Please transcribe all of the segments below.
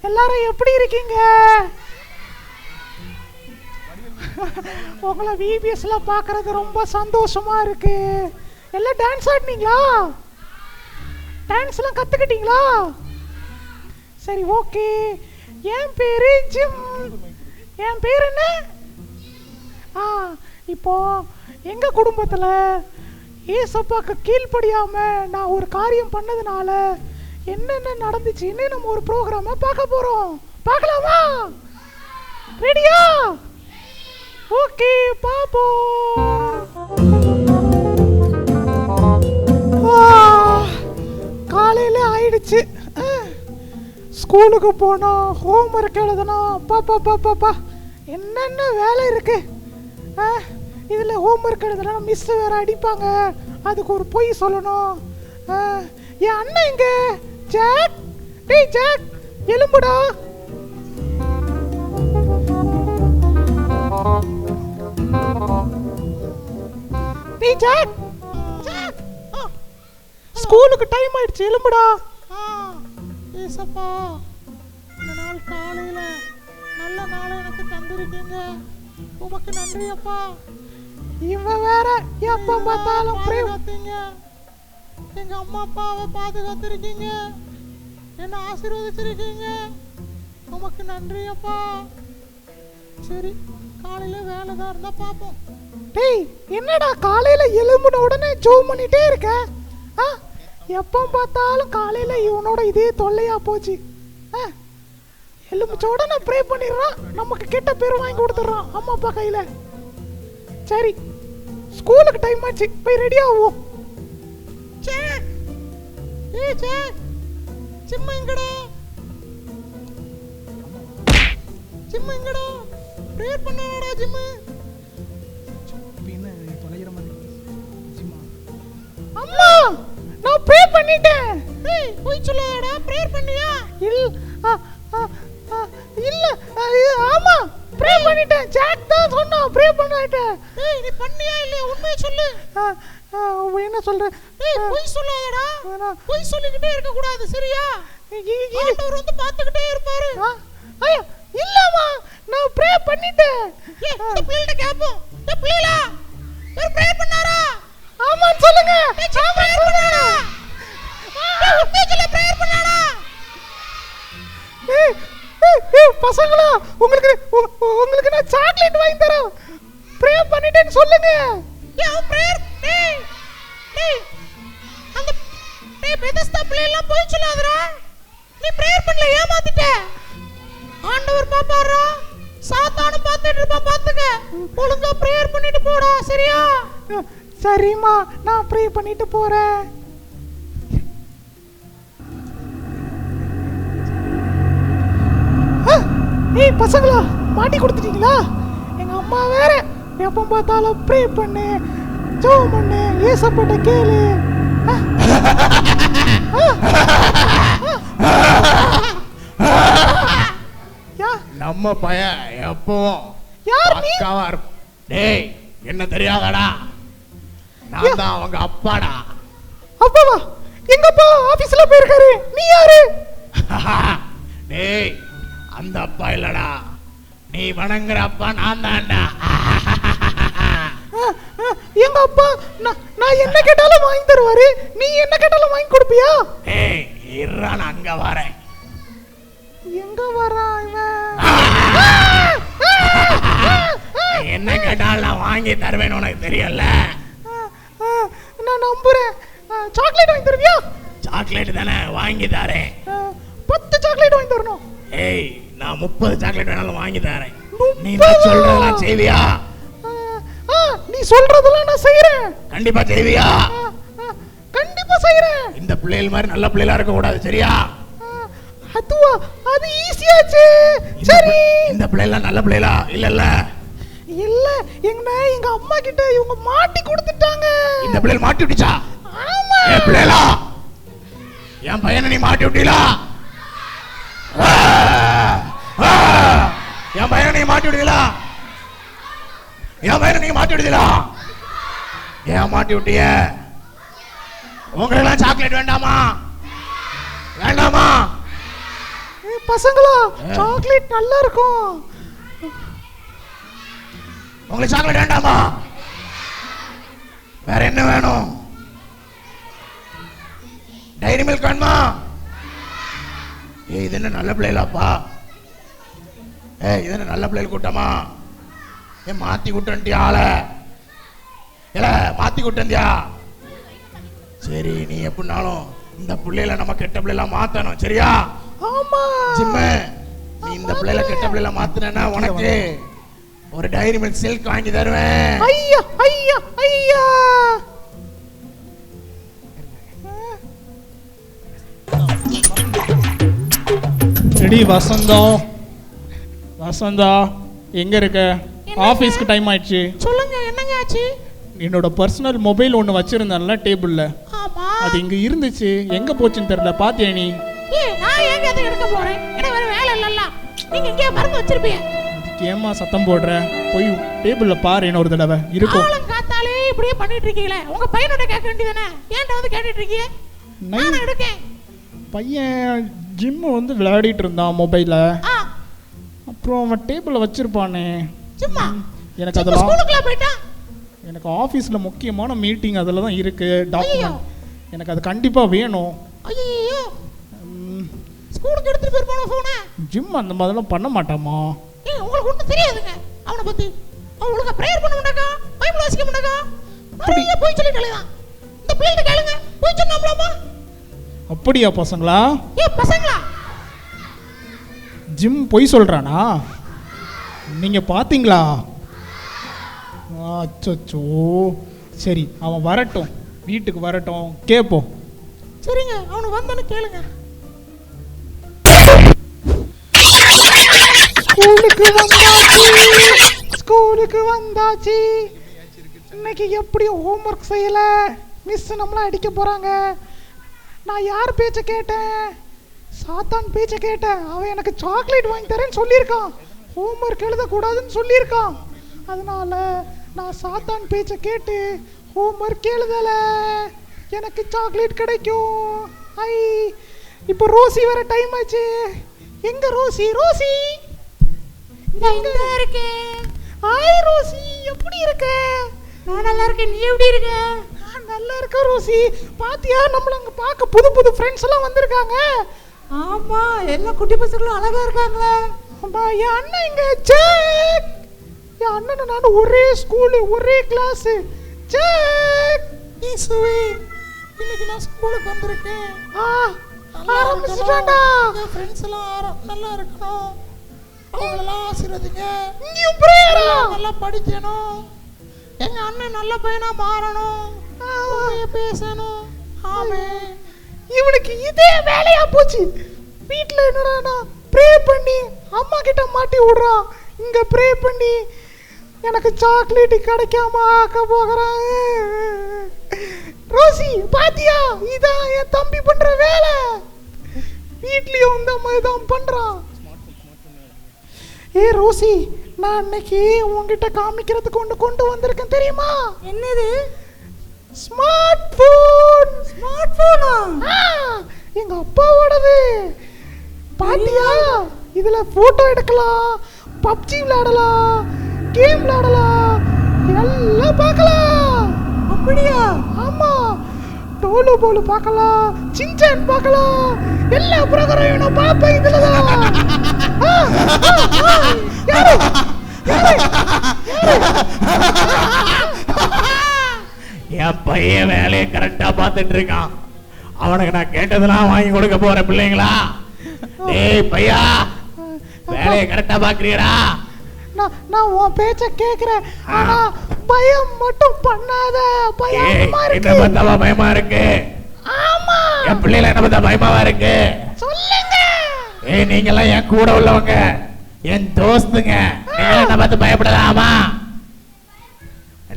எல்லாரும் எப்படி இருக்கீங்க? உங்களை விபிஎஸ்ல பார்க்கறது ரொம்ப சந்தோஷமா இருக்கு. எல்லாம் டான்ஸ் ஆடினீங்களா? டான்ஸ்லாம் கத்துக்கிட்டீங்களா? சரி, ஓகே. என் பேரு ஜிம். என் பேர் என்ன? இப்போ எங்க குடும்பத்துல ஏசப்பாக்கு கீழ்ப்படியாம நான் ஒரு காரியம் பண்ணதுனால என்னென்ன நடந்துச்சுன்னு நம்ம ஒரு ப்ரோக்ராம பார்க்க போறோம். பார்க்கலாமா? ரெடியா? ஓகே, பாப்போம். காலையில ஆயிடுச்சு. ஸ்கூலுக்கு போனோம், ஹோம் ஒர்க் எழுதணும். பாப்பா என்னென்ன வேலை இருக்கு. இதுல ஹோம் ஒர்க் எழுதணும், மிஸ் வேற அடிப்பாங்க. அதுக்கு ஒரு பொய் சொல்லணும். என் அண்ணன் எங்க? ஜாக், டேய் ஜாக், எலும்புடா. டேய் ஜாக், ஸ்கூலுக்கு டைம் ஆயிடுச்சு, எலும்புடா. ஏசப்பா, இந்த நாள் காலையில நல்ல நாள் எனக்கு தந்திருக்கீங்க, உமக்கு நன்றி அப்பா. இவன் வேற எப்ப பார்த்தாலும் பாதுகாத்தீங்க, எங்க அம்மா அப்பாவை பாதுகாத்திருக்கீங்க, என்ன ஆசீர்வதிச்சிருக்கீங்க, உமக்கு நன்றி அப்பா. சரி, காலையில வேலை தான் இருந்தா பாப்போம். டேய், என்னடா காலையில எலும்புன உடனே ஜோம் பண்ணிட்டே இருக்க? எப்போ பார்த்தாலும் காலையில இவனோட இதே தொல்லையா போச்சு. எலும்புச்ச உடனே ப்ரே பண்ணிடுறான், நமக்கு கெட்ட பேர் வாங்கி கொடுத்துட்றான் அம்மா அப்பா கையில. சரி, ஸ்கூலுக்கு டைம் ஆச்சு, போய் ரெடி ஆவோம். சிம்ம எங்கடா? சிம்ம எங்கடா? ப்ரேயர் பண்ணாடா ஜிம்மு. அம்மா, நான் ப்ரே பண்ணிட்டேன். ஏய், போய் சொல்லாதடா, ப்ரேயர் பண்ணியா? இல்ல, ஆமா ப்ரே பண்ணிட்டேன். ஜாக் தான் சொன்னா ப்ரே பண்ணிட்டேன். ஏய், நீ பண்ணியா இல்லையா? உண்மையை சொல்லு. என்ன சொல்ற? ஏய், போய் சொல்லாதடா. போய் சொல்லிக்கிட்டே இருக்க கூடாது, சரியா? ஆண்டவர் வந்து பாத்துக்கிட்டே இருப்பாரு. ஐயா, இல்லம்மா, நான் ப்ரே பண்ணிட்டேன். ஏய், இந்த பிள்ளைகிட்ட கேப்போம். இந்த பிள்ளைலா ஒரு ப்ரே பண்ணாரா? ஆமான்னு சொல்லுங்க. ஆமா, பண்ணாரா? உண்மையை சொல்ல, ப்ரேயர் பண்ணாரா? பசங்களா, உங்களுக்கு நான் சாக்லேட் வாங்கி தரேன். ப்ரே பண்ணிட்டேன்னு சொல்லுங்க. ஏன் ப்ரேயர்? டேய் அந்த பெதஸ்தா பிள்ளை எல்லாம் போய் சொல்லாதடா. நீ ப்ரேயர் பண்ணல, ஏமாத்திட்ட. ஆண்டவர் பாப்பாரா, சாத்தானு பார்த்துட்டு இருப்பா, பாத்துக்க. ஒழுங்கா ப்ரேயர் பண்ணிட்டு போடா, சரியா? சரிம்மா, நான் ப்ரே பண்ணிட்டு போறேன். ஏய் பசங்களா, மாட்டி கொடுத்துட்டீங்களா? எங்க அம்மா வேற எப்ப பார்த்தாலும் ப்ரே பண்ணு, ஜெபம் பண்ணு, ஏசப்பாட்ட கேளு. நம்ம பையன் எப்பவும் யார் நீ? டேய், என்ன தெரியாதடா? நான் தான் அவங்க அப்பாடா. அப்பாவா? எங்க அப்பா ஆபீஸ்ல போயிருக்காரு. நீ யாரு? டேய், அந்த அப்பா இல்லடா, நீ வணங்குற அப்பா நான் தான்டா. எங்க அப்பா நான் என்ன கேட்டாலும் வாங்கி தருவாரு, நீ என்ன கேட்டாலும் வாங்கி கொடுப்பியா? டேய், இருடா, நான் அங்க வரேன். எங்க வரான் இவன்? என்ன கேட்டாலும் நான் வாங்கி தருவேன்னு உனக்கு தெரியல. நான் நம்புறேன். சாக்லேட் வாங்கி தருவியா? சாக்லேட் தானே, வாங்கி தரேன். 10 சாக்லேட் வாங்கி தரணும். ஏய், நான் 30 சாக்லேட் வேணாலும் வாங்கி தரேன். நீ நான் சொல்றதெல்லாம் செய்வியா? நீ சொல்றதெல்லாம் நான் செய்யறேன். கண்டிப்பா செய்வியா? கண்டிப்பா செய்யறேன். இந்த பிள்ளைகள் மாதிரி நல்ல பிள்ளைகளா இருக்க கூடாது, சரியா? அதுவா? அது ஈஸியாச்சு. சரி, இந்த பிள்ளைலாம் நல்ல பிள்ளைகளா இல்லல்ல? இல்ல, எங்க அம்மா கிட்ட இவங்க மாட்டி கொடுத்துட்டாங்க. இந்த பிள்ளைகள் மாட்டி விட்டுச்சா? ஆமா. ஏ பிள்ளைகளா, என் பையனை நீ மாட்டி விட்டீங்களா? என் பையனை நீ மாட்டி விடுவீங்களா? என் பையனை நீங்க மாட்டி விடுவீங்களா? ஏன் மாட்டி விட்டிய? உங்களுக்கு சாக்லேட் வேண்டாமா? வேண்டாமா? பசங்களா சாக்லேட் நல்லா இருக்கும். உங்களுக்கு சாக்லேட் வேண்டாமா? வேற என்ன வேணும்? டைரி மில்க் வேணுமா? இது என்ன நல்ல பிள்ளைகளாப்பா? இது என்ன நல்ல பிள்ளைகள் கூட்டமா? மாத்தி கூட்டண்டியா ஆள? இல்ல மாத்தி கூட்டந்தியா? சரி, நீ எப்படினாலும் இந்த பிள்ளைல நம்ம கெட்ட பிள்ளைல மாத்தணும், சரியா? ஆமா ஜிம்மு, நீ இந்த பிள்ளைல கெட்ட பிள்ளைல மாத்தினா உனக்கு ஒரு டைரி மில்க் சில்க் வாங்கி தருவேன். ஐயா ஐயா ஐயா. ரெடி வசந்தம்? வசந்தா எங்க இருக்க? ஆபீஸ்க்கு டைம் ஆயிடுச்சு. சொல்லுங்க, என்னங்க ஆச்சு? என்னோட பர்சனல் மொபைல் ஒன்று வச்சிருந்தேன்ல டேபிள்ல, அது இங்க இருந்துச்சு, எங்க போச்சுன்னு தெரியல. பாத்தியா நீ? நான் எங்க அதை எடுக்க போறேன்? எனக்கு வேற வேலை இல்லல்ல. நீங்க இங்கே மறந்து வச்சிருப்பீங்க. அதுக்கு ஏமா சத்தம் போடுற? போய் டேபிள்ல பாரு, என்ன ஒரு தடவை இருக்கும். ஆளம் காத்தாலே இப்படியே பண்ணிட்டு இருக்கீங்களே, உங்க பையனோட கேட்க வேண்டியதானே? ஏன்டா வந்து கேட்டுட்டு இருக்கீங்க? நான் எடுக்கேன். பையன் ஜிம் வந்து விளையாடிட்டு இருந்தான் மொபைல, அப்புறம் அவன் டேபிள்ல வச்சிருப்பானே. சும்மா எனக்கு அதெல்லாம் ஸ்கூலுக்குள்ள போய்ட்டான். எனக்கு ஆபீஸ்ல முக்கியமான மீட்டிங் அதில் தான் இருக்கு டாக்குமெண்ட். எனக்கு அது கண்டிப்பா வேணும். ஐயோ, ஸ்கூலுக்கு எடுத்துட்டு போயிருப்பானோ போனை? ஜிம் அந்த மாதிரிலாம் பண்ண மாட்டாமா? உங்களுக்கு ஒன்றும் தெரியாதுங்க அவனை பத்தி. அவன் ஒழுங்கா ப்ரேயர் பண்ண மாட்டாக்கா, பைபிள் வாசிக்க மாட்டாக்கா, அப்படியே போய் சொல்லிட்டு தான். இந்த பிள்ளைகிட்ட கேளுங்க, போய் சொன்னாம்லாமா? அப்படியா பசங்களா? பசங்களா? ஜிம் பொய் சொல்றானா? நீங்க பாத்தீங்களா? அச்சோ, சரி அவன் வரட்டும், வீட்டுக்கு வரட்டும், கேட்போம். சரிங்க, அவனை வந்தானு கேளுங்க. ஸ்கூலுக்கு வந்தாச்சு. இன்னைக்கு எப்படி ஹோம்ஒர்க் செய்யல, மிஸ் நம்மள அடிக்க போறாங்க. நான் யார் பேச்ச கேட்டேன்? சாத்தான் பேச்ச கேட்டேன். அவன் எனக்கு சாக்லேட் வாங்கி தரேன்னு சொல்லியிருக்கான், ஹோம்ஒர்க் எழுதக்கூடாதுன்னு சொல்லியிருக்கான். அதனால நான் சாத்தான் பேச்ச கேட்டு ஹோம்ஒர்க் எழுதல, எனக்கு சாக்லேட் கிடைக்கும். ஐ, இப்போ ரோசி வர டைம் ஆச்சு. எங்க ரோசி? ரோசி எங்க இருக்கே? ஹாய் ரோசி, எப்படி இருக்க? நான் நல்லா இருக்கேன், நீ எப்படி இருக்க? நான் நல்லா இருக்கேன் ரோசி. பாத்தியா, நம்மள அங்க பார்க்க புது புது ஃப்ரெண்ட்ஸ் எல்லாம் வந்திருக்காங்க. ஆமா, எல்லா குட்டி பசங்களும் அழகா இருக்காங்களே. அம்மா, என் அண்ணன் இங்க ஜாக். என் அண்ணன் நானும் ஒரே ஸ்கூலு, ஒரே கிளாஸ். ஜாக், ஈசுவே, இன்னைக்கு நான் ஸ்கூலுக்கு வந்திருக்கேன். ஆரம்பிச்சிட்டான்டா. என் ஃப்ரெண்ட்ஸ் எல்லாம் நல்லா இருக்கணும், அவங்களெல்லாம் ஆசீர்வதிங்க. இங்கேயும் பிரேயரா? நல்லா படிக்கணும், எங்க அண்ணன் நல்ல பையனா மாறணும், பேசணும். ஆமென். இவனுக்கு இதே வேலையா போச்சு. வீட்டில் என்னடா ப்ரே பண்ணி அம்மா கிட்ட மாட்டி விடுறான், இங்க ப்ரே பண்ணி எனக்கு சாக்லேட் கிடைக்காம ஆக்க போகிறான். ரோசி பாத்தியா, இதான் என் தம்பி பண்ற வேலை. வீட்லயும் இந்த மாதிரி தான் பண்றான். ஏ ரோசி, நான் அன்னைக்கு உன்கிட்ட காமிக்கிறதுக்கு ஒன்று கொண்டு வந்திருக்கேன், தெரியுமா? என்னது? Smart phone. ஸ்மார்ட் போனா? எங்க அப்பாவோடது. பாத்தியா, இதுல போட்டோ எடுக்கலாம், பப்ஜி விளையாடலாம், கேம் விளையாடலாம், எல்லாம் பார்க்கலாம். அப்படியா? ஆமா, டோலு போலு பார்க்கலாம், சின்சான் பார்க்கலாம், எல்லா ப்ரோகிராமையும் நான் பார்ப்பேன் இதுலதான். யாரு? என் பையன் வேலையை கரெக்டா பார்த்துட்டு இருக்கான். அவனுக்கு நான் கேட்டதெல்லாம் வாங்கி கொடுக்க போற பிள்ளைங்களா? டேய் பையா, வேலையை கரெக்டா பாக்குறீடா? நான் உன் பேச்ச கேக்குறேன், ஆனா பயம் மட்டும் பண்ணாத. பயமா இருக்கு. என்ன பார்த்தா பயமா இருக்கு? ஆமா, என் பிள்ளைல என்ன பார்த்தா பயமாவா இருக்கு? சொல்லுங்க. நீங்க எல்லாம் என் கூட உள்ளவங்க, என் தோஸ்துங்க. நீங்க என்ன பார்த்து பயப்படலாமா?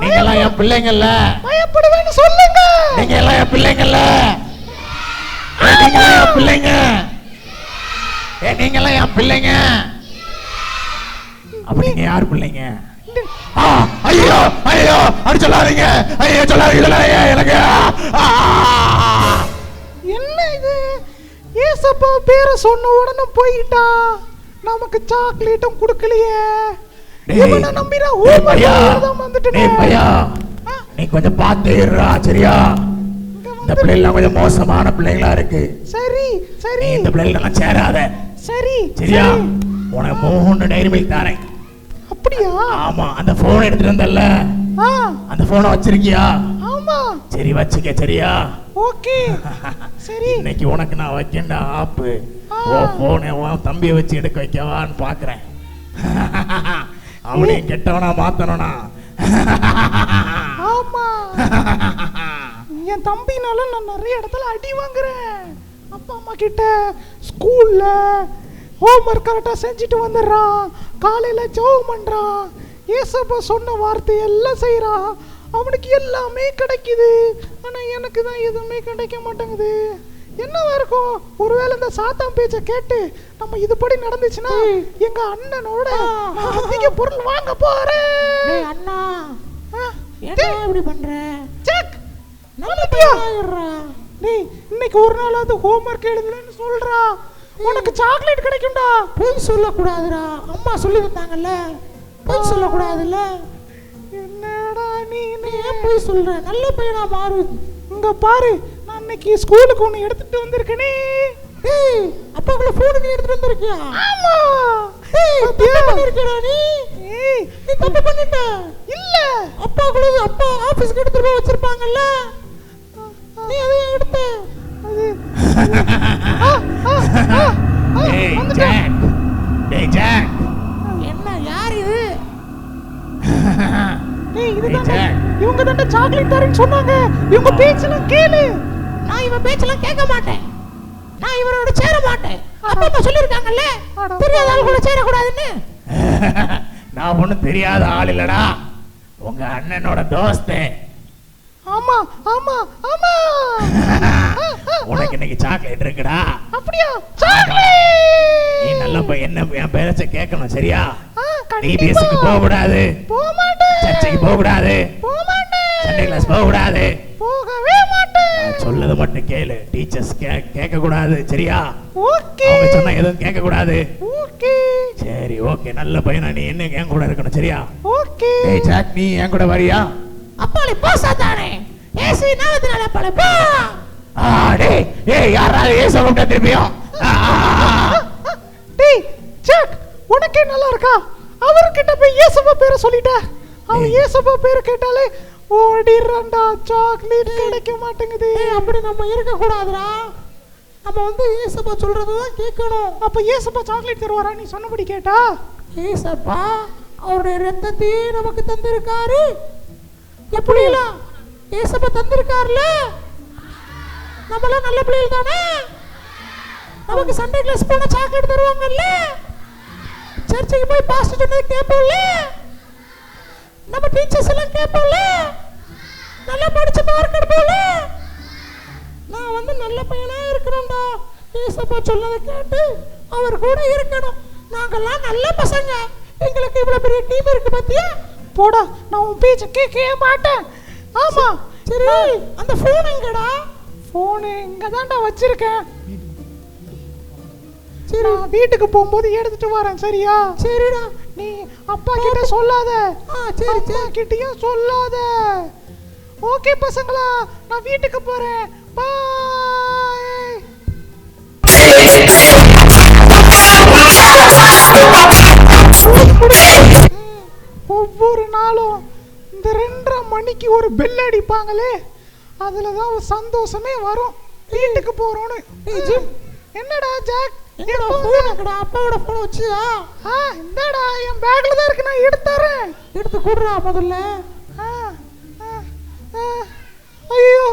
நீங்க எல்லாம் என் பிள்ளைங்கல்ல. பயப்படுவேன்னு சொல்லுங்க. நீங்க எல்லாம் என் பிள்ளைங்கல்ல. நீங்க எல்லாம் என் பிள்ளைங்க. நீங்க எல்லாம் என் பிள்ளைங்க. அப்ப நீங்க யார் பிள்ளைங்க? ஐயோ ஐயோ, அது சொல்லாதீங்க, ஐயோ சொல்லாதீங்க எனக்கு. என்ன இது? இயேசு ஏசப்பா பேரை சொன்ன உடனே போயிட்டா, நமக்கு சாக்லேட்டும் கொடுக்கலையே. இவனை நம்பினா நீ கொஞ்சம் பார்த்து இருடா சரியா? இந்த பிள்ளைலாம் கொஞ்சம் மோசமான பிள்ளைங்களா இருக்கு. சரி சரி, இந்த பிள்ளைலாம் சேராத. சரி சரியா? உனக்கு 3 டைரி மில்க் தரேன். அப்படியா? ஆமா. அந்த போன் எடுத்துட்டு வந்தல்ல, அந்த போனை வச்சிருக்கியா? ஆமா. சரி வச்சுக்க சரியா? ஓகே சரி. இன்னைக்கு உனக்கு நான் வைக்கண்டா ஆப்பு. ஓ போனை உன் தம்பியை வச்சு எடுக்க வைக்கவான்னு பாக்குறேன். அவனையும் கெட்டவனா மாத்தணும்னா. ஆமா, என் தம்பினால நான் நிறைய இடத்துல அடி வாங்குறேன். அப்பா அம்மா கிட்ட, ஸ்கூல்ல ஹோம்ஒர்க் கரெக்டாக செஞ்சுட்டு வந்துடுறான், காலையில் ஜெபம் பண்ணுறான், ஏசப்பா சொன்ன வார்த்தை எல்லாம் செய்கிறான், அவனுக்கு எல்லாமே கிடைக்குது. ஆனால் எனக்கு தான் எதுவுமே கிடைக்க மாட்டேங்குது. என்னவா இருக்கும்? ஒருவேளை இந்த சாத்தான் பேச்சை கேட்டு நம்ம இதுபடி நடந்துச்சுன்னா எங்க அண்ணனோட அதிக பொருள் வாங்க போறேன். அண்ணா என்ன இப்படி பண்ற? செக் நல்லபடியா டேய், இன்னைக்கு ஒரு நாளாவது ஹோம்ஒர்க் எழுதலன்னு சொல்றா, உனக்கு சாக்லேட் கிடைக்கும்டா. பொய் சொல்லக்கூடாதுடா, அம்மா சொல்லி வந்தாங்கல்ல, பொய் சொல்லக்கூடாதுல்ல. என்னடா நீ ஏன் பொய் சொல்ற? நல்ல பையனா மாறு. இங்க பாரு, நான் இன்னைக்கு ஸ்கூலுக்கு ஒன்று எடுத்துட்டு வந்திருக்கேனே. டேய், அப்பாக்குள்ள போன் நீ எடுத்துட்டு வந்திருக்கியா? ஆமா. டேய், தப்பு பண்ணிருக்கடா நீ. நீ தப்பு பண்ணிட்ட. இல்ல, அப்பாக்குள்ள அப்பா ஆபீஸ்க்கு எடுத்துட்டு போய் வச்சிருப்பாங்கல்ல, நீ அதை எடுத்த. டேய் ஜாக், என்ன யார் இது? டேய் இதுதான், இவங்க தான் சாக்லேட் தரேன்னு சொன்னாங்க. இவங்க பேச்செல்லாம் கேளு. நான் இவன் பேச்செல்லாம் கேட்க மாட்டேன், நான் இவரோட சேர மாட்டேன். அப்பா அம்மா சொல்லிருக்காங்கல்ல, தெரியாத ஆள் கூட சேரக்கூடாதுன்னு. நான் ஒன்றும் தெரியாத ஆள் இல்லடா, உங்க அண்ணனோட தோஸ்து. ஆமா ஆமா ஆமா. உனக்கு இன்னைக்கு சாக்லேட் இருக்குடா. அப்படியா? சாக்லேட். நீ நல்ல என்ன என் பேரச்ச கேட்கணும் சரியா? நீ பேசுக்கு போக கூடாது, போக மாட்டேன். சர்ச்சைக்கு போக கூடாது, போக மாட்டேன். சண்டே கிளாஸ் போக கூடாது, போகவே மாட்டேன். சொல்லது மட்டும் கேளு. டீச்சர்ஸ் கேட்க கூடாது சரியா? ஓகே. அவங்க சொன்னா எதுவும் கேட்க கூடாது. ஓகே சரி ஓகே, நல்ல பையனா நீ என்ன என் கூட இருக்கணும் சரியா? ஓகே. ஏய் ஜாக், நீ என் கூட வரியா? அப்பாலே போ சாத்தானே, ஏசி நாவதுனால அப்பாலே போ. டேய் ஏய் யாராவது ஏச கூப்பிட்டா திரும்பியும்? டேய் ஜாக், உனக்கே நல்லா இருக்கா? அவர்கிட்ட போய் ஏசப்பா பேரை சொல்லிட்ட. அவன் ஏசப்பா பேரை கேட்டாலே ஓடிறான்டா, சாக்லேட் கிடைக்க மாட்டேங்குது. அப்படி நம்ம இருக்க கூடாதுடா, நம்ம வந்து ஏசப்பா சொல்றதுதான் கேட்கணும். அப்ப ஏசப்பா சாக்லேட் தருவாரா நீ சொன்னபடி கேட்டா? ஏசப்பா அவருடைய ரத்தத்தையே நமக்கு தந்திருக்காரு. எப்படிலாம் ஏசப்பா தந்திருக்காருல, நம்மளாம் நல்ல பிள்ளைகள் தானே. நமக்கு சண்டே கிளாஸ் போன சாக்லேட் தருவாங்கல்ல, சர்ச்சுக்கு போய் பாஸ்டர் சொன்னது கேட்போம்ல, நம்ம டீச்சர்ஸ் எல்லாம் கேட்போம்ல, நல்லா படிச்சு மார்க் எடுப்போம்ல. நான் வந்து நல்ல பையனா இருக்கணும்டா, ஏசப்பா சொன்னதை கேட்டு அவர் கூட இருக்கணும். நாங்கெல்லாம் நல்ல பசங்க, எங்களுக்கு இவ்வளவு பெரிய டீம் இருக்கு பாத்தியா? போடா, நான் உன் பேச்ச கேட்கவே மாட்டேன். ஆமா சரி, அந்த போன் எங்கடா? போன் இங்க தான்டா வச்சிருக்கேன். சரி, நான் வீட்டுக்கு போகும்போது எடுத்துட்டு வரேன் சரியா? சரிடா. நீ அப்பா கிட்ட சொல்லாத. சரி அப்பா கிட்டயும் சொல்லாத. ஓகே பசங்களா, நான் வீட்டுக்கு போறேன். பாய். ஒவ்வொரு நாளும் இந்த 2:30 மணிக்கு ஒரு பெல் அடிப்பாங்களே, அதுலதான் ஒரு சந்தோஷமே வரும். வீட்டுக்கு போறோன்னு. என்னடா ஜாக், என்னடா போன் எங்கடா? அப்பாவோட போன் வச்சியா? இந்தடா என் பேக்ல தான் இருக்கு, நான் எடுத்து தரேன். எடுத்து கொடுறா முதல்ல. ஐயோ,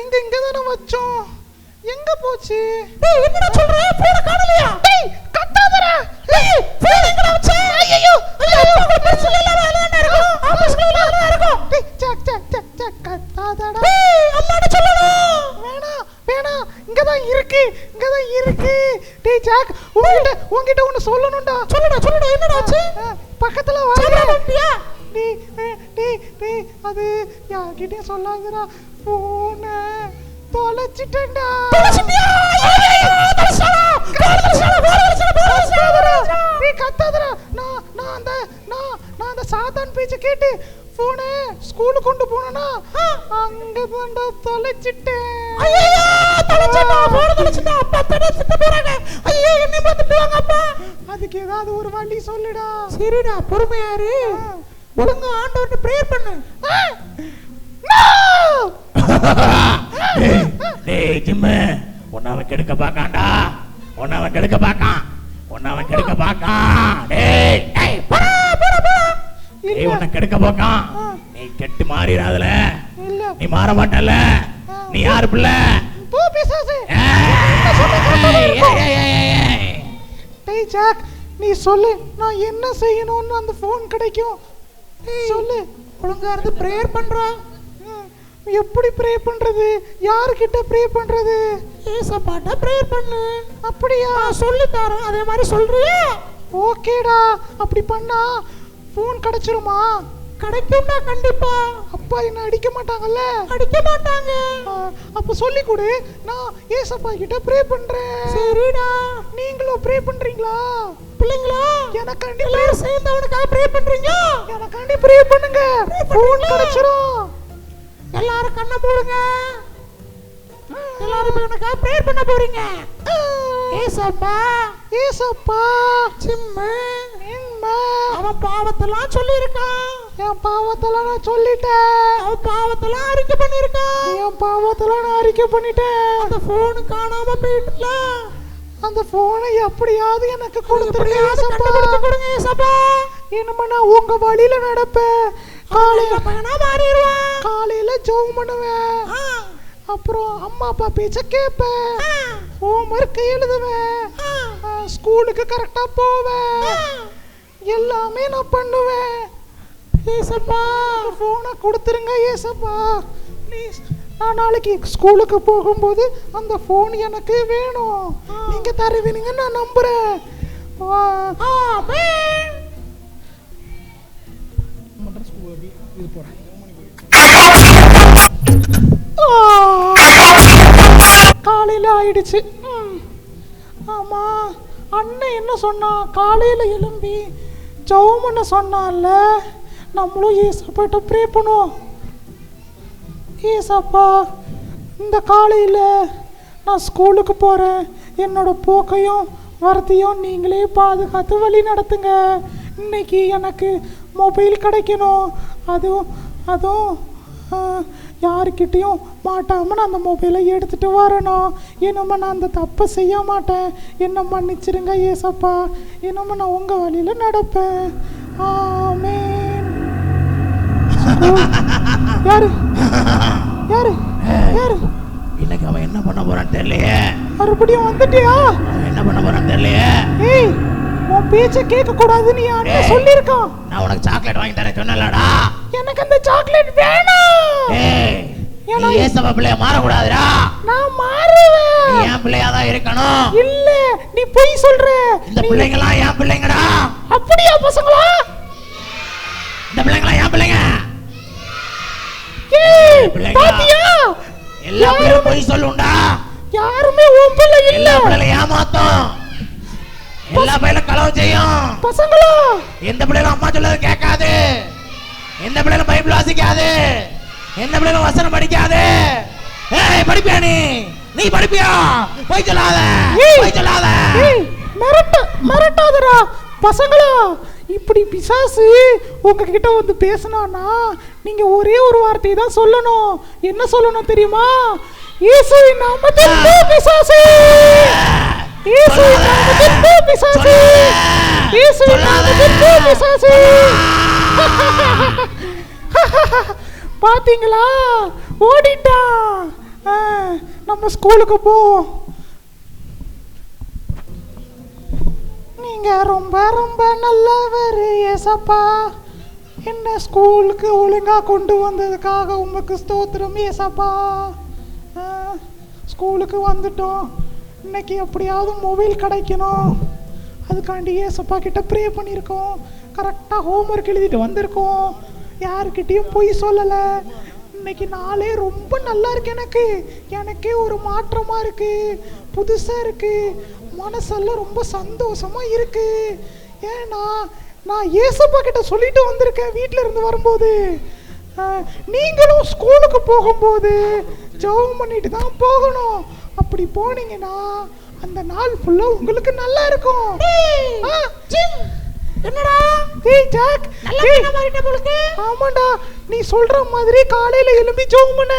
இங்க தானே வச்சோம், எங்க போச்சு? டேய் என்னடா சொல்ற? போன் காணலையா? டேய் கத்தாதடா. டேய் போன் எங்கடா வச்ச? ஐயோ ஐயோ, பர்ஸ்ல எல்லாம் வேலையா இருக்கும், ஆபீஸ்ல எல்லாம் வேலையா இருக்கும். டேய் ஜாக் கத்தாதடா. டேய் அம்மாட்ட சொல்லணும். வேணாம், இங்க தான் இருக்கு. டேய் ஜாக், உன்கிட்ட ஒன்னு சொல்லணும்டா. சொல்லுடா, என்னடா ஆச்சு? பக்கத்துல வா. சொல்லுடா. டேய் அது யார்கிட்டயும் சொல்லாதடா. போன தொலைச்சிட்டேன்டா. நீ கத்தாதடா. நான் அந்த சாத்தான் பேச்ச கேட்டு போனே ஸ்கூலுக்கு கொண்டு போனா அங்க தான்டா தொலைச்சிட்டேன். ஐயோ தொலைச்சிட்டா போன தொலைச்சிட்டா அப்பா திட்ட போறாங்க. ஐயோ என்ன பார்த்துட்டாங்க அப்பா. அதுக்கு ஏதாவது ஒரு வழி சொல்லுடா. சரிடா பொறுமையா இரு. ஒழுங்கா ஆண்டவர்ட்ட பிரேயர் பண்ணு. டேய் ஜிம்மு உன்னவன் கெடுக்க பாக்கான்டா. உன்னவன் கெடுக்க பாக்கான். டேய் டேய் போடா. நீ உன்னை கெடுக்க போக்கான். நீ கெட்டு மாறிடாதல. நீ மாற மாட்டல. நீ யாரு பிள்ளை? போ பிசாசே. டேய் ஜாக் நீ சொல்லு நான் என்ன செய்யணும்னு அந்த ஃபோன் கிடைக்கும் சொல்லு. ஒழுங்கா இருந்து பிரேயர் பண்றா. எப்படி ப்ரே பண்றது? யார்கிட்ட ப்ரே பண்றது? ஏசப்பாட்ட பிரேயர் பண்ணு. அப்படியா? சொல்லி தரேன் அதே மாதிரி சொல்றியா? ஓகேடா. அப்படி பண்ணா ஃபோன் கிடைச்சிருமா? கிடைக்கும்டா கண்டிப்பா. அப்பா என்ன அடிக்க மாட்டாங்கல்ல? அடிக்க மாட்டாங்க. அப்ப சொல்லி கொடு. நான் ஏசப்பா கிட்ட ப்ரே பண்றேன். சரிடா. நீங்களும் ப்ரே பண்றீங்களா பிள்ளைங்களா? எனக்காண்டி எல்லாரும் சேர்ந்து அவனுக்காக ப்ரே பண்றீங்க. எனக்காண்டி ப்ரே பண்ணுங்க. ஃபோன் கிடைச்சிரும். எல்லாரும் கண்ணை மூடுங்க. எல்லாரும் எனக்காக ப்ரே பண்ண போறீங்க. ஏசப்பா ஏசப்பா சிம்மு இம்மா அவன் பாவத்தெல்லாம் சொல்லியிருக்கான். என் பாவத்தெல்லாம் நான் சொல்லிட்டேன். அவன் பாவத்தெல்லாம் அறிக்கை பண்ணியிருக்கான். என் பாவத்தெல்லாம் நான் அறிக்கை பண்ணிட்டேன். அந்த போன் காணாம போயிட்டுல. அந்த போனை எப்படியாவது எனக்கு கொடுத்துருங்க ஏசப்பா. இனிமே நான் உங்க வழியில நடப்பேன். காலையில ஜெபம் பண்ணுவேன். அப்புறம் அம்மா அப்பா பேச்ச கேட்பேன். ஹோம்வொர்க் எழுதுவேன். ஸ்கூலுக்கு கரெக்டா போவேன். எல்லாமே நான் பண்ணுவேன். ஏசப்பா போனை கொடுத்துருங்க ஏசப்பா ப்ளீஸ். நான் நாளைக்கு ஸ்கூலுக்கு போகும்போது அந்த ஃபோன் எனக்கு வேணும். நீங்க தருவீங்க நான் நம்புறேன். காலையில ஆயிடுச்சு. ஆமா அண்ணன் என்ன சொன்னா? காலையில எழும்பி ஜெபம் பண்ண சொன்னான்ல. நம்மளும் ஏசப்பாட்ட ப்ரே பண்ணுவோம். ஏசப்பா இந்த காலையில் நான் ஸ்கூலுக்கு போகிறேன். என்னோட போக்கையும் வரத்தையும் நீங்களே பாதுகாத்து வழி நடத்துங்க. இன்னைக்கு எனக்கு மொபைல் கிடைக்கணும். அதுவும் யாருக்கிட்டையும் மாட்டாமல் நான் அந்த மொபைலை எடுத்துகிட்டு வரணும். இனிமே நான் அந்த தப்பை செய்ய மாட்டேன். என்ன மன்னிச்சிருங்க ஏசப்பா. இனிமே நான் உங்கள் வழியில் நடப்பேன். ஆமென். யாரு யாரு யாரு? இன்னைக்கு அவன் என்ன பண்ண போறான்னு தெரியலையே. மறுபடியும் வந்துட்டியா? என்ன பண்ண போறான்னு தெரியலையே. ஏய் உன் பேச்ச கேட்க கூடாதுன்னு என் அண்ணன் சொல்லிருக்கான். நான் உனக்கு சாக்லேட் வாங்கி தரேன் சொன்னலடா. எனக்கு அந்த சாக்லேட் வேணும். ஏய் நீ ஏசப்பா பிள்ளைய மாற கூடாதுடா. நான் மாறுவேன். நீ என் பிள்ளையா தான் இருக்கணும். இல்ல நீ பொய் சொல்ற. இந்த பிள்ளைங்க எல்லாம் என் பிள்ளைங்கடா. அப்படியா பசங்களா? இந்த பிள்ளைங்க எல்லாம் என் பிள்ளைங்க. ஏய் பாத்தியா? எல்லா பிள்ளையும் பொய் சொல்லுண்டா. யாருமே உன் பிள்ளை இல்ல. எல்லா பிள்ளையும் ஏமாத்தும். எல்லா பிள்ளையும் களவு செய்யும். பசங்களா எந்த பிள்ளையும் அம்மா சொல்லது கேட்காது. எந்த பிள்ளையும் பைபிள் வாசிக்காது. எந்த பிள்ளையும் வசனம் படிக்காது. ஏய் படிப்பியா நீ படிப்பியா? போய் சொல்லாத. போய் சொல்லாத. ஏய் மிரட்டாதடா பசங்களா. இப்படி பிசாசு உங்ககிட்ட வந்து பேசினானா நீங்க ஒரே ஒரு வார்த்தையை தான் சொல்லணும். என்ன சொல்லணும் தெரியுமா? இயேசுவின் நாமத்தில் போ பிசாசு. இயேசுவின் நாமத்தில் போ பிசாசு. இயேசுவின் நாமத்தில் போ பிசாசு. பாத்தீங்களா ஓடிட்டான். நம்ம ஸ்கூலுக்கு போவோம். நீங்க ரொம்ப ரொம்ப நல்லவர் ஏசப்பா. என்ன ஸ்கூலுக்கு ஒழுங்கா கொண்டு வந்ததுக்காக உமக்கு ஸ்தோத்திரம் ஏசப்பா. ஸ்கூலுக்கு வந்துட்டோம். இன்னைக்கு எப்படியாவது மொபைல் கிடைக்கணும். அதுக்காண்டி ஏசப்பா கிட்ட ப்ரே பண்ணியிருக்கோம். கரெக்டாக ஹோம்ஒர்க் எழுதிட்டு வந்திருக்கோம். யாருக்கிட்டையும் பொய் சொல்லலை. இன்னைக்கு நாளே ரொம்ப நல்லா இருக்கு. எனக்கே ஒரு மாற்றமா இருக்கு, புதுசா இருக்கு, மனசெல்லாம் ரொம்ப சந்தோஷமா இருக்கு. ஏன்னா நான் ஏசப்பா கிட்ட சொல்லிட்டு வந்திருக்கேன் வீட்டில இருந்து வரும்போது, நீங்களும் ஸ்கூலுக்கு போகும்போது ஜெபம் பண்ணிட்டு தான் போகணும். அப்படி போனீங்கன்னா அந்த நாள் ஃபுல்லா உங்களுக்கு நல்லா இருக்கும். என்னடா ஏய் ஜாக், நல்லா மாறிட்ட போலுக்கு. ஆமாடா, நீ சொல்ற மாதிரி காலையில எழும்பி ஜெபம் பண்ண,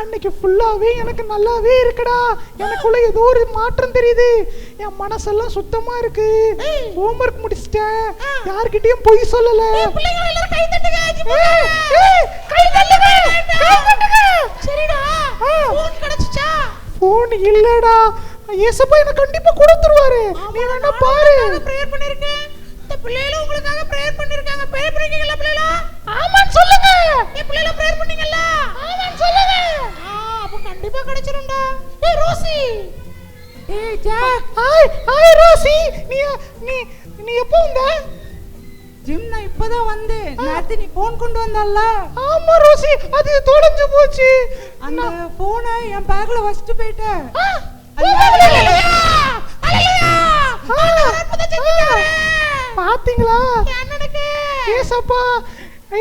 அன்னைக்கு ஃபுல்லாவே எனக்கு நல்லாவே இருக்குடா. எனக்குள்ள ஏதோ ஒரு மாற்றம் தெரியுது. என் மனசெல்லாம் சுத்தமா இருக்கு. ஹோம்வொர்க் முடிச்சிட்டேன், யார்கிட்டயும் பொய் சொல்லல. பிள்ளைங்க எல்லாரும் கை தட்டுங்க. கை தட்டுங்க, கை தட்டுங்க. சரிடா, ஃபோன் கிடைச்சுச்சா? ஃபோன் இல்லடா, ஏசப்பா எனக்கு கண்டிப்பா கொடுத்துருவாரு. நீ வேணா பாரு. பிரேயர் பண்ணிருக்கேன், இந்த பிள்ளைகளும் உங்களுக்காக பிரேயர் பண்ணிருக்காங்க. பிரேயர் பண்ணிருக்கீங்களா பிள்ளைகளா? ஆமான்னு சொல்லுங்க. என் பிள்ளைகள பிரேயர் பண்ணீங்கல்ல? ஆமான்னு சொல்லுங்க. அப்ப கண்டிப்பா கிடைச்சிரும்டா. ஏய் ரோசி, ஏய் ஜாக். ஹாய் ரோசி, நீ எப்போ வந்த? ஜிம் நான் இப்பதான் வந்தேன். நேத்து நீ போன் கொண்டு வந்தல்ல? ஆமா ரோசி, அது தொலைஞ்சு போச்சு. அந்த போனை என் பேக்ல வச்சிட்டு போயிட்டேன். பாத்தீங்களா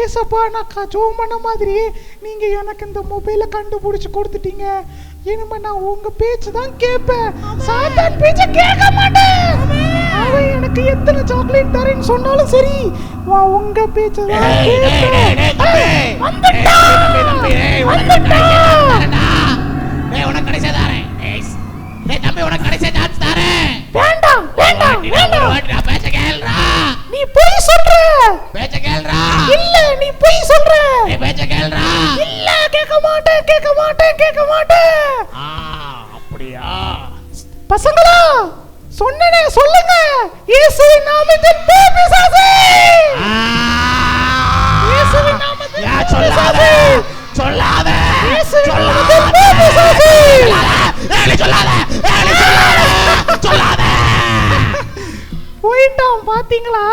ஏசப்பா, நான் ஜெபம் பண்ண மாதிரி நீங்க எனக்கு இந்த மொபைலை கண்டுபிடிச்சு கொடுத்துட்டீங்க. இனிமே நான் உங்க பேச்சு தான் கேட்பேன், சாத்தான் பேச்ச கேட்க மாட்டேன். அவன் எனக்கு எத்தனை சாக்லேட் தரேன்னு சொன்னாலும் சரி, உங்க பேச்சு தான் கேட்பேன். உனக்கு கடைசியா தாரேன். தம்பி உனக்கு கடைசியா சான்ஸ் தாரேன். வேண்டாம் வேண்டாம் வேண்டாம், பேச்ச கேளுடா. நீ பொய் சொல்ற. பேச்ச கேளுடா. இல்ல நீ பொய் சொல்ற. நீ பேச்ச கேளுடா. இல்ல கேட்க மாட்டேன், கேட்க மாட்டேன், கேட்க மாட்டேன். அப்படியா? பசங்களா, சொன்னனே சொல்லுங்க. இயேசுவின் நாமத்தில் போ பிசாசே. இயேசுவின் நாமத்தில் சொல்லாத சொல்லாத இயேசுவின் நாமத்தில் போ பிசாசே. சொல்லாத. போயிட்டோம் பாத்தீங்களா?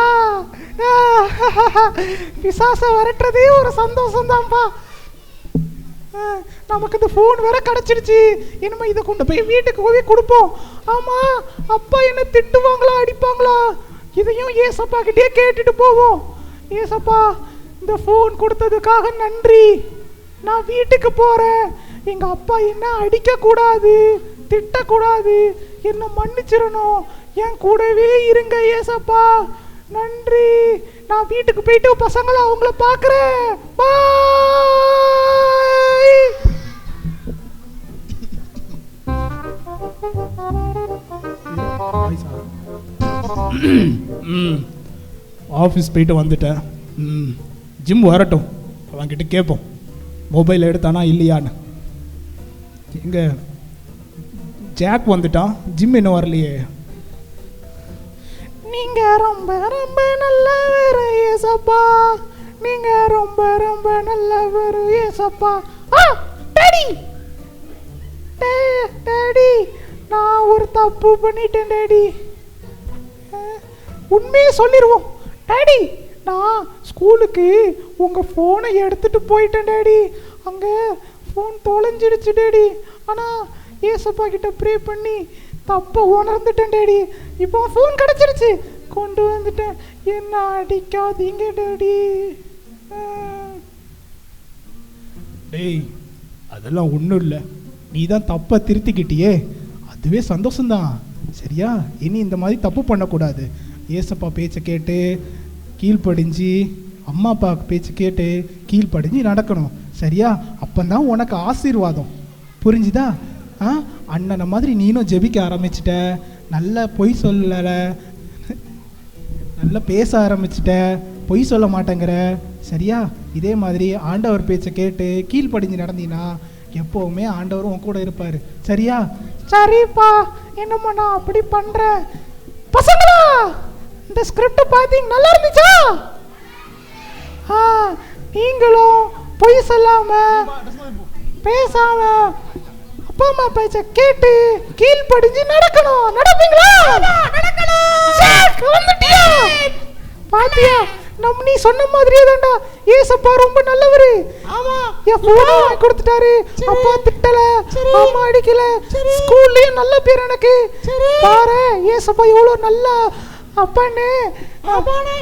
பிசாச விரட்டுறதே ஒரு சந்தோஷம் தான்ப்பா. நமக்கு இந்த ஃபோன் வேற கிடைச்சிருச்சு. இனிமே இதை கொண்டு போய் வீட்டுக்கு போய் கொடுப்போம். ஆமா, அப்பா என்ன திட்டுவாங்களா அடிப்பாங்களா? இதையும் ஏசப்பா கிட்டே கேட்டுட்டு போவோம். ஏசப்பா, இந்த ஃபோன் கொடுத்ததுக்காக நன்றி. நான் வீட்டுக்கு போறேன். எங்க அப்பா என்ன அடிக்க கூடாது, திட்டக்கூடாது, என்ன மன்னிச்சிடணும். என் கூடவே இருங்க ஏசப்பா, நன்றி. நான் வீட்டுக்கு போயிட்டு பசங்களை அவங்கள பார்க்குறேன். பாய். ஆஃபீஸ் போயிட்டு வந்துட்டேன். ஜிம் வரட்டும், அவன்கிட்ட கேட்போம் மொபைல் எடுத்தானா இல்லையான்னு. எங்க ஜாக் வந்துட்டான், ஜிம் இன்னும் வரலையே. நீங்க ரொம்ப ரொம்ப நல்லவர் ஏசப்பா, நீங்க ரொம்ப ரொம்ப நல்லவர் ஏசப்பா. டாடி டாடி, நான் ஒரு தப்பு பண்ணிட்டேன் டாடி. உண்மையே சொல்லிடுவோம் டாடி. நான் ஸ்கூலுக்கு உங்க ஃபோனை எடுத்துட்டு போயிட்டேன் டாடி. அங்க ஃபோன் தொலைஞ்சிடுச்சு டாடி. ஆனா ஏசப்பா கிட்ட ப்ரே பண்ணி தப்ப உணர்ந்துட்டேன் டாடி. இப்போ ஃபோன் கிடைச்சிருச்சு, கொண்டு வந்துட்டேன். என்ன அடிக்காதீங்க டாடி. டேய், அதெல்லாம் ஒன்றும் இல்லை, நீ தான் தப்பை திருத்திக்கிட்டியே, அதுவே சந்தோஷம்தான். சரியா? இனி இந்த மாதிரி தப்பு பண்ணக்கூடாது. ஏசப்பா பேச்சை கேட்டு கீழ்ப்படிஞ்சு, அம்மா அப்பா பேச்சு கேட்டு கீழ்ப்படிஞ்சு நடக்கணும். சரியா? அப்பந்தான் உனக்கு ஆசீர்வாதம். புரிஞ்சுதா? அண்ணனை மாதிரி நீனும் ஜெபிக்க ஆரம்பிச்சிட்ட, நல்லா பொய் சொல்லலை, நல்லா பேச ஆரம்பிச்சிட்ட, பொய் சொல்ல மாட்டேங்கிற. சரியா? இதே மாதிரி ஆண்டவர் பேச்சை கேட்டு கீழ்ப்படிஞ்சு நடந்தீங்கன்னா எப்போவுமே ஆண்டவரும் உன் கூட இருப்பார். சரியா? சரிப்பா, என்னம்மா நான் அப்படி பண்றேன். பசங்களா, இந்த ஸ்கிரிப்ட் பார்த்தீங்க நல்லா இருந்துச்சா? நீங்களும் பொய் சொல்லாம பேசாம அப்பா அம்மா பேச்ச கேட்டு கீழ்ப்படிஞ்சு நடக்கணும். நடப்பீங்களா? நடக்கணும். பாத்தியா, நீ சொன்ன மாதிரியே தான்டா ஏசப்பா ரொம்ப நல்லவரு. ஆமா, என் போனை வாங்கி கொடுத்துட்டாரு. அப்பா திட்டல, அம்மா அடிக்கல, ஸ்கூல்லயும் நல்ல பேர் எனக்கு. பாரு ஏசப்பா எவ்வளவு நல்ல அப்பான்னு. ஆமாண்ணே.